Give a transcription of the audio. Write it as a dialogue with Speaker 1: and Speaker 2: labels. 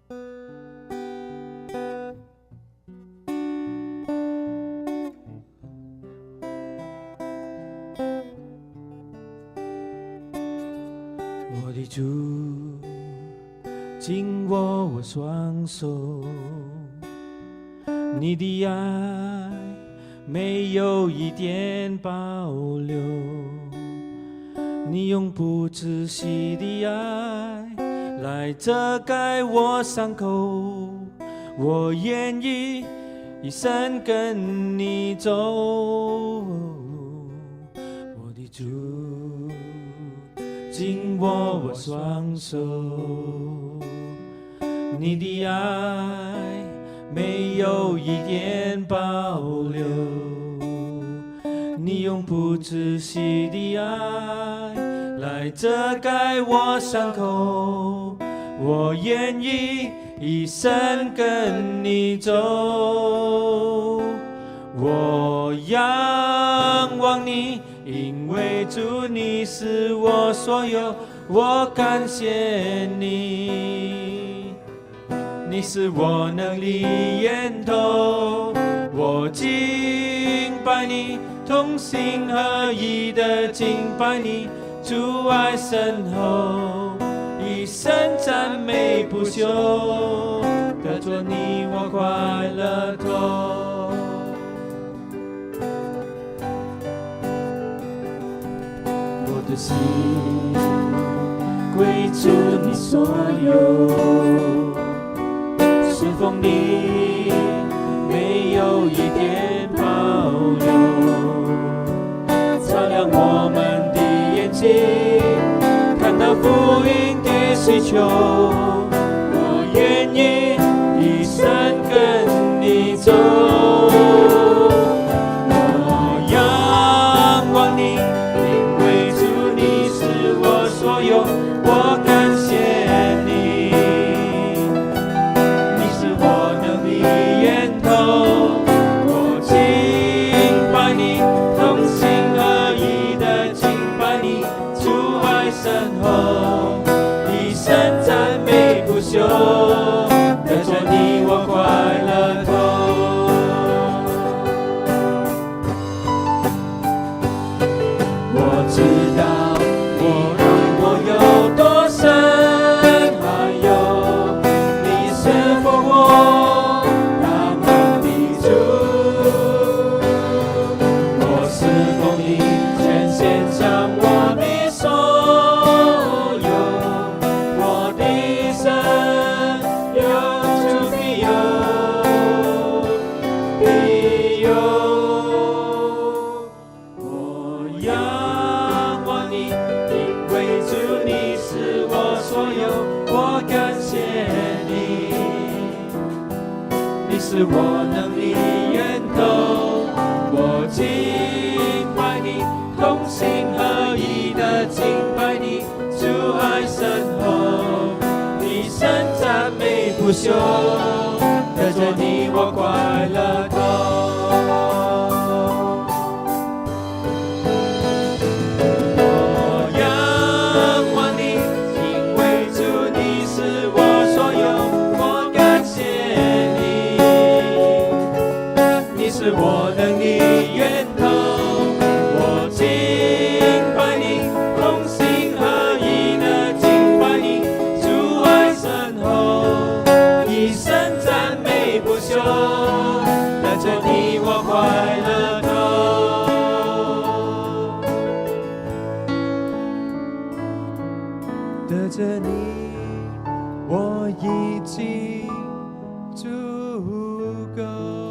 Speaker 1: 我的主，紧握我双手，你的爱没有一点保留，你用不止息的爱来遮盖我伤口，我愿意一生跟你走。我的主，紧握我双手，你的爱没有一点保留，你用不止息的爱来遮盖我伤口，我愿意一生跟你走。我仰望你，因为主你是我所有，我感谢你，你是我能力源头，我敬拜你，同心合意的敬拜你，主爱深厚，一生赞美不休，得着你我快乐透。我的心归主你所有，侍奉你没有一点保留，照亮我们的眼睛，看到福音的需求，我愿意一生跟你走。我仰望你，因为主你是我所有，我感谢你，你是我能力源头，我敬拜你，同心合意的敬拜你，主爱深厚，一生赞美不休，得着你我快乐透。我知道你爱我有多深，还有你是否我那么的主，我是否你全献上我的所有，我的生有主必有，必有。我仰望你，因为主你是我所有，我感谢你，你是我能力源头，我敬拜你，同心合意的敬拜你，主爱深厚，一生赞美不休，得着你我快乐透。我仰望你，因为主你是我所有，我感谢你，你是我能力源头，我敬拜你，同心合意的敬拜你，主爱深厚，一生赞美不休，得着你我快乐透。得着你，我已经足够。